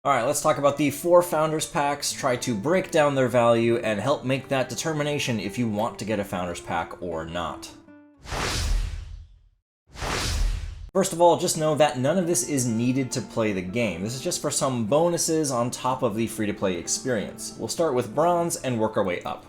Alright, let's talk about the 4 Founders Packs, try to break down their value, and help make that determination if you want to get a Founders Pack or not. First of all, just know that none of this is needed to play the game. This is just for some bonuses on top of the free-to-play experience. We'll start with Bronze and work our way up.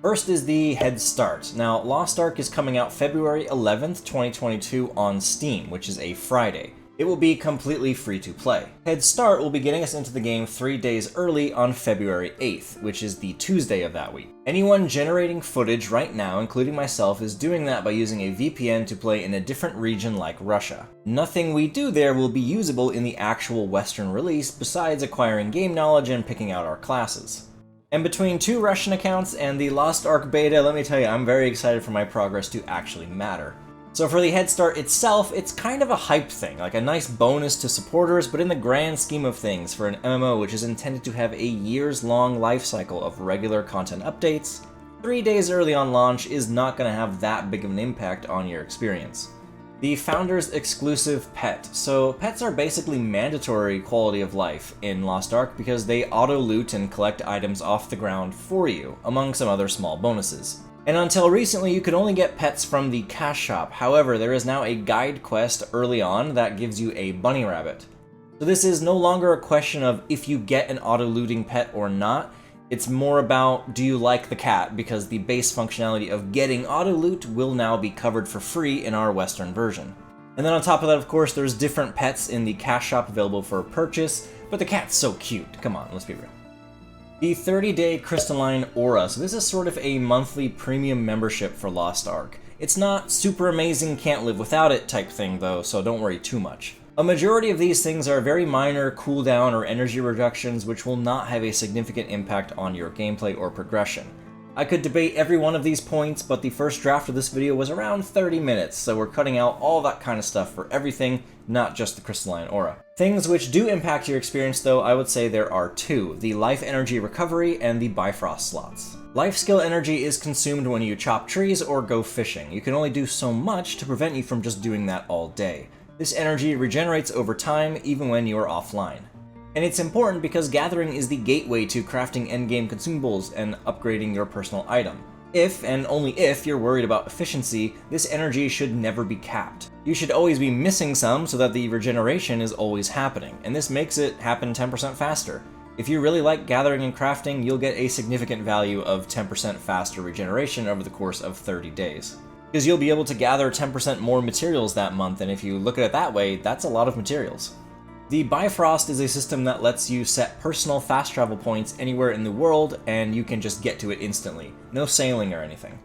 First is the Head Start. Now, Lost Ark is coming out February 11th, 2022 on Steam, which is a Friday. It will be completely free to play. Head Start will be getting us into the game 3 days early on February 8th, which is the Tuesday of that week. Anyone generating footage right now, including myself, is doing that by using a VPN to play in a different region like Russia. Nothing we do there will be usable in the actual Western release besides acquiring game knowledge and picking out our classes. And between 2 Russian accounts and the Lost Ark beta, let me tell you, I'm very excited for my progress to actually matter. So for the Head Start itself, it's kind of a hype thing, like a nice bonus to supporters, but in the grand scheme of things, for an MMO which is intended to have a years-long life cycle of regular content updates, 3 days early on launch is not going to have that big of an impact on your experience. The Founders exclusive pet. So pets are basically mandatory quality of life in Lost Ark because they auto-loot and collect items off the ground for you, among some other small bonuses. And until recently, you could only get pets from the cash shop. However, there is now a guide quest early on that gives you a bunny rabbit. So this is no longer a question of if you get an auto-looting pet or not. It's more about, do you like the cat? Because the base functionality of getting auto-loot will now be covered for free in our Western version. And then on top of that, of course, there's different pets in the cash shop available for purchase, but the cat's so cute. Come on, let's be real. The 30-day Crystalline Aura. So this is sort of a monthly premium membership for Lost Ark. It's not super amazing, can't live without it type thing though, so don't worry too much. A majority of these things are very minor cooldown or energy reductions which will not have a significant impact on your gameplay or progression. I could debate every one of these points, but the first draft of this video was around 30 minutes, so we're cutting out all that kind of stuff for everything, not just the Crystalline Aura. Things which do impact your experience though, I would say there are 2, the Life Energy Recovery and the Bifrost slots. Life skill energy is consumed when you chop trees or go fishing. You can only do so much to prevent you from just doing that all day. This energy regenerates over time, even when you are offline. And it's important because gathering is the gateway to crafting endgame consumables and upgrading your personal item. If, and only if, you're worried about efficiency, this energy should never be capped. You should always be missing some so that the regeneration is always happening, and this makes it happen 10% faster. If you really like gathering and crafting, you'll get a significant value of 10% faster regeneration over the course of 30 days. Because you'll be able to gather 10% more materials that month, and if you look at it that way, that's a lot of materials. The Bifrost is a system that lets you set personal fast travel points anywhere in the world, and you can just get to it instantly. No sailing or anything.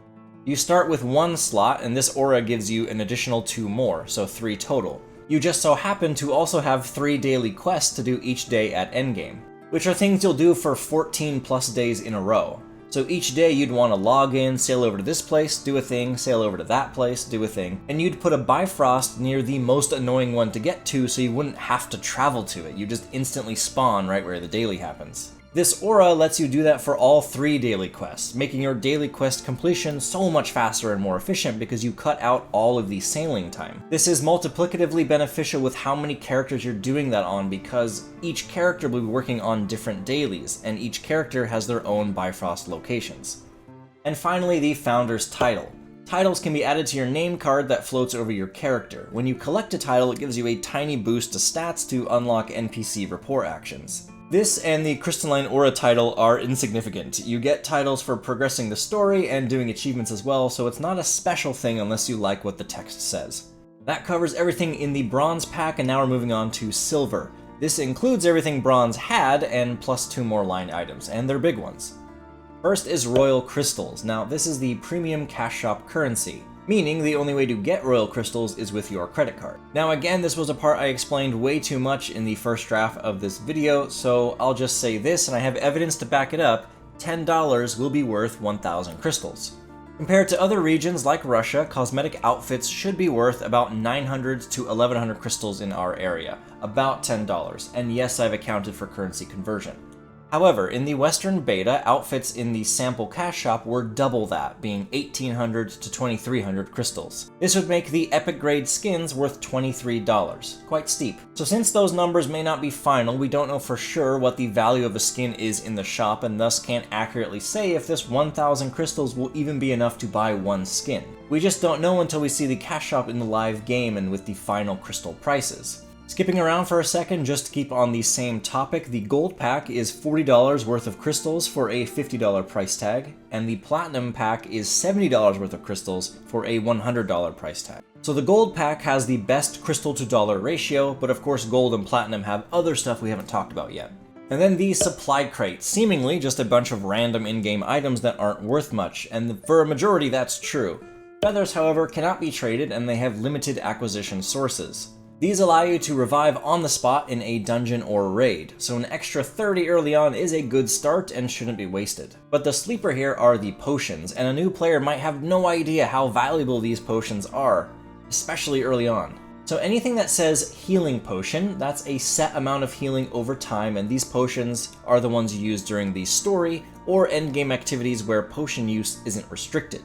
You start with 1 slot, and this aura gives you an additional 2 more, so 3 total. You just so happen to also have 3 daily quests to do each day at endgame, which are things you'll do for 14 plus days in a row. So each day you'd want to log in, sail over to this place, do a thing, sail over to that place, do a thing, and you'd put a Bifrost near the most annoying one to get to so you wouldn't have to travel to it. You just instantly spawn right where the daily happens. This aura lets you do that for all 3 daily quests, making your daily quest completion so much faster and more efficient because you cut out all of the sailing time. This is multiplicatively beneficial with how many characters you're doing that on because each character will be working on different dailies, and each character has their own Bifrost locations. And finally, the Founder's Title. Titles can be added to your name card that floats over your character. When you collect a title, it gives you a tiny boost to stats to unlock NPC Rapport actions. This and the Crystalline Aura title are insignificant. You get titles for progressing the story and doing achievements as well, so it's not a special thing unless you like what the text says. That covers everything in the Bronze pack, and now we're moving on to Silver. This includes everything Bronze had, and plus 2 more line items, and they're big ones. First is Royal Crystals. Now, this is the premium cash shop currency, meaning the only way to get Royal Crystals is with your credit card. Now again, this was a part I explained way too much in the first draft of this video, so I'll just say this, and I have evidence to back it up: $10 will be worth 1,000 crystals. Compared to other regions like Russia, cosmetic outfits should be worth about 900 to 1,100 crystals in our area, about $10, and yes, I've accounted for currency conversion. However, in the Western beta, outfits in the sample cash shop were double that, being 1,800 to 2,300 crystals. This would make the epic grade skins worth $23, quite steep. So since those numbers may not be final, we don't know for sure what the value of a skin is in the shop and thus can't accurately say if this 1,000 crystals will even be enough to buy one skin. We just don't know until we see the cash shop in the live game and with the final crystal prices. Skipping around for a second, just to keep on the same topic, the gold pack is $40 worth of crystals for a $50 price tag, and the platinum pack is $70 worth of crystals for a $100 price tag. So the gold pack has the best crystal to dollar ratio, but of course gold and platinum have other stuff we haven't talked about yet. And then the supply crate, seemingly just a bunch of random in-game items that aren't worth much, and for a majority that's true. Feathers, however, cannot be traded and they have limited acquisition sources. These allow you to revive on the spot in a dungeon or raid, so an extra 30 early on is a good start and shouldn't be wasted. But the sleeper here are the potions, and a new player might have no idea how valuable these potions are, especially early on. So anything that says healing potion, that's a set amount of healing over time, and these potions are the ones used during the story or endgame activities where potion use isn't restricted.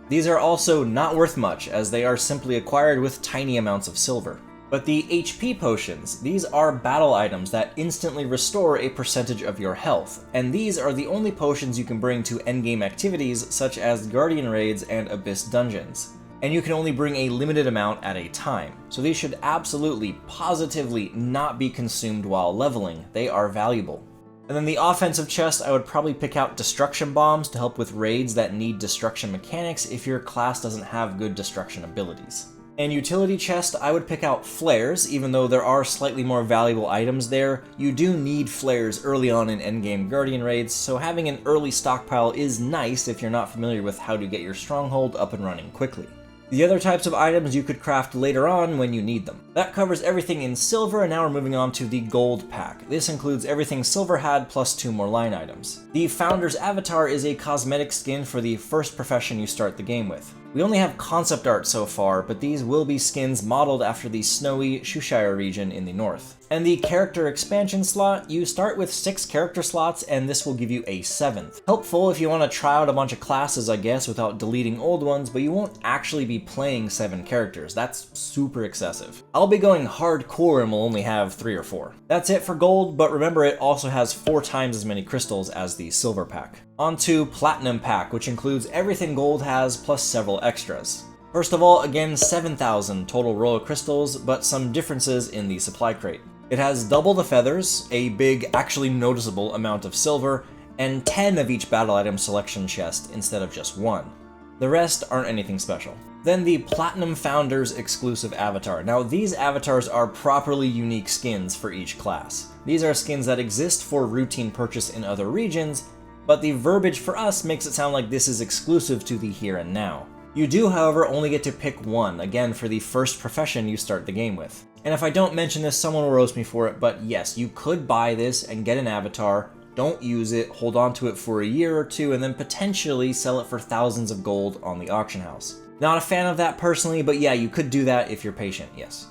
These are also not worth much, as they are simply acquired with tiny amounts of silver. But the HP potions, these are battle items that instantly restore a percentage of your health, and these are the only potions you can bring to endgame activities such as Guardian Raids and Abyss Dungeons. And you can only bring a limited amount at a time, so these should absolutely, positively not be consumed while leveling. They are valuable. And then the offensive chest, I would probably pick out destruction bombs to help with raids that need destruction mechanics if your class doesn't have good destruction abilities. And utility chest, I would pick out flares, even though there are slightly more valuable items there. You do need flares early on in endgame Guardian raids, so having an early stockpile is nice if you're not familiar with how to get your stronghold up and running quickly. The other types of items you could craft later on when you need them. That covers everything in silver, and now we're moving on to the gold pack. This includes everything silver had plus 2 more line items. The Founder's Avatar is a cosmetic skin for the first profession you start the game with. We only have concept art so far, but these will be skins modeled after the snowy Shushire region in the north. And the character expansion slot, you start with 6 character slots and this will give you a 7th. Helpful if you want to try out a bunch of classes, I guess, without deleting old ones, but you won't actually be playing 7 characters. That's super excessive. I'll be going hardcore and will only have 3 or 4. That's it for gold, but remember it also has 4 times as many crystals as the silver pack. On to Platinum Pack, which includes everything gold has plus several extras. First of all, again 7,000 total royal crystals, but some differences in the supply crate. It has double the feathers, a big, actually noticeable amount of silver, and 10 of each battle item selection chest instead of just 1. The rest aren't anything special. Then the Platinum Founders exclusive avatar. Now these avatars are properly unique skins for each class. These are skins that exist for routine purchase in other regions, but the verbiage for us makes it sound like this is exclusive to the here and now. You do, however, only get to pick one, again for the first profession you start the game with. And if I don't mention this, someone will roast me for it, but yes, you could buy this and get an avatar, don't use it, hold on to it for a year or 2, and then potentially sell it for thousands of gold on the auction house. Not a fan of that personally, but yeah, you could do that if you're patient, yes.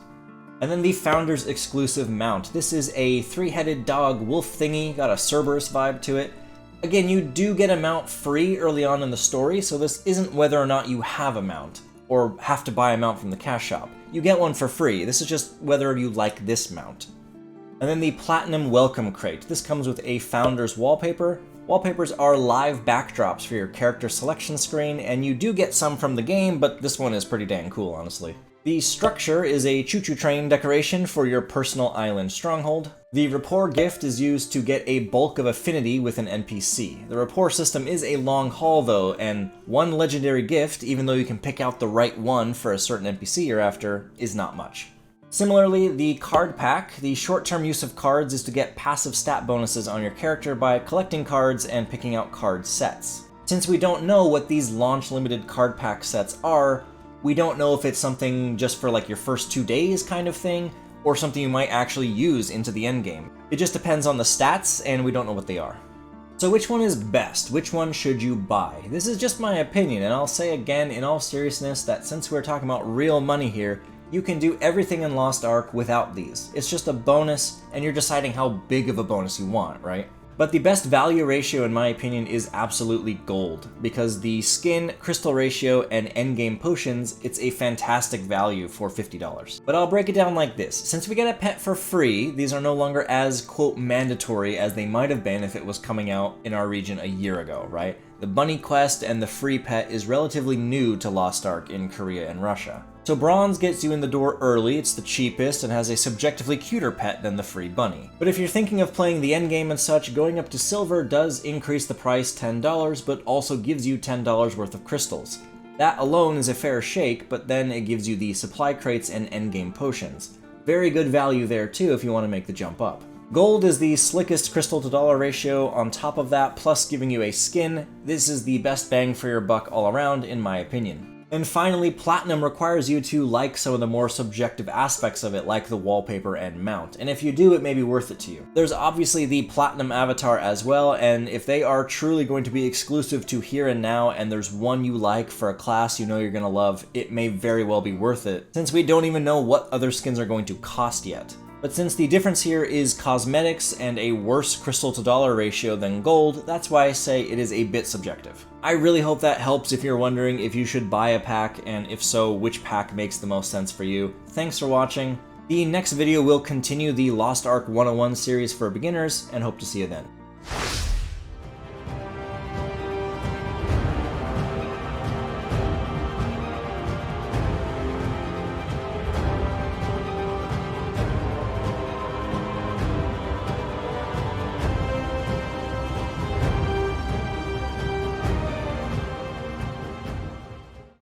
And then the Founders exclusive mount. This is a 3-headed dog wolf thingy, got a Cerberus vibe to it. Again, you do get a mount free early on in the story, so this isn't whether or not you have a mount, or have to buy a mount from the cash shop. You get one for free, this is just whether you like this mount. And then the Platinum Welcome Crate. This comes with a Founder's Wallpaper. Wallpapers are live backdrops for your character selection screen, and you do get some from the game, but this one is pretty dang cool, honestly. The Structure is a choo-choo train decoration for your personal island stronghold. The Rapport gift is used to get a bulk of affinity with an NPC. The Rapport system is a long haul though, and one legendary gift, even though you can pick out the right one for a certain NPC you're after, is not much. Similarly, the Card Pack, the short-term use of cards is to get passive stat bonuses on your character by collecting cards and picking out card sets. Since we don't know what these launch-limited card pack sets are, we don't know if it's something just for like your first 2 days kind of thing, or something you might actually use into the endgame. It just depends on the stats, and we don't know what they are. So which one is best? Which one should you buy? This is just my opinion, and I'll say again in all seriousness that since we're talking about real money here, you can do everything in Lost Ark without these. It's just a bonus, and you're deciding how big of a bonus you want, right? But the best value ratio in my opinion is absolutely gold, because the skin, crystal ratio, and endgame potions, it's a fantastic value for $50. But I'll break it down like this. Since we get a pet for free, these are no longer as, quote, mandatory as they might have been if it was coming out in our region a year ago, right? The bunny quest and the free pet is relatively new to Lost Ark in Korea and Russia. So bronze gets you in the door early, it's the cheapest, and has a subjectively cuter pet than the free bunny. But if you're thinking of playing the endgame and such, going up to silver does increase the price $10, but also gives you $10 worth of crystals. That alone is a fair shake, but then it gives you the supply crates and endgame potions. Very good value there too if you want to make the jump up. Gold is the slickest crystal to dollar ratio. On top of that, plus giving you a skin, this is the best bang for your buck all around in my opinion. And finally, platinum requires you to like some of the more subjective aspects of it, like the wallpaper and mount, and if you do, it may be worth it to you. There's obviously the platinum avatar as well, and if they are truly going to be exclusive to here and now, and there's one you like for a class you know you're gonna love, it may very well be worth it, since we don't even know what other skins are going to cost yet. But since the difference here is cosmetics and a worse crystal to dollar ratio than gold, that's why I say it is a bit subjective. I really hope that helps if you're wondering if you should buy a pack, and if so, which pack makes the most sense for you. Thanks for watching. The next video will continue the Lost Ark 101 series for beginners, and hope to see you then.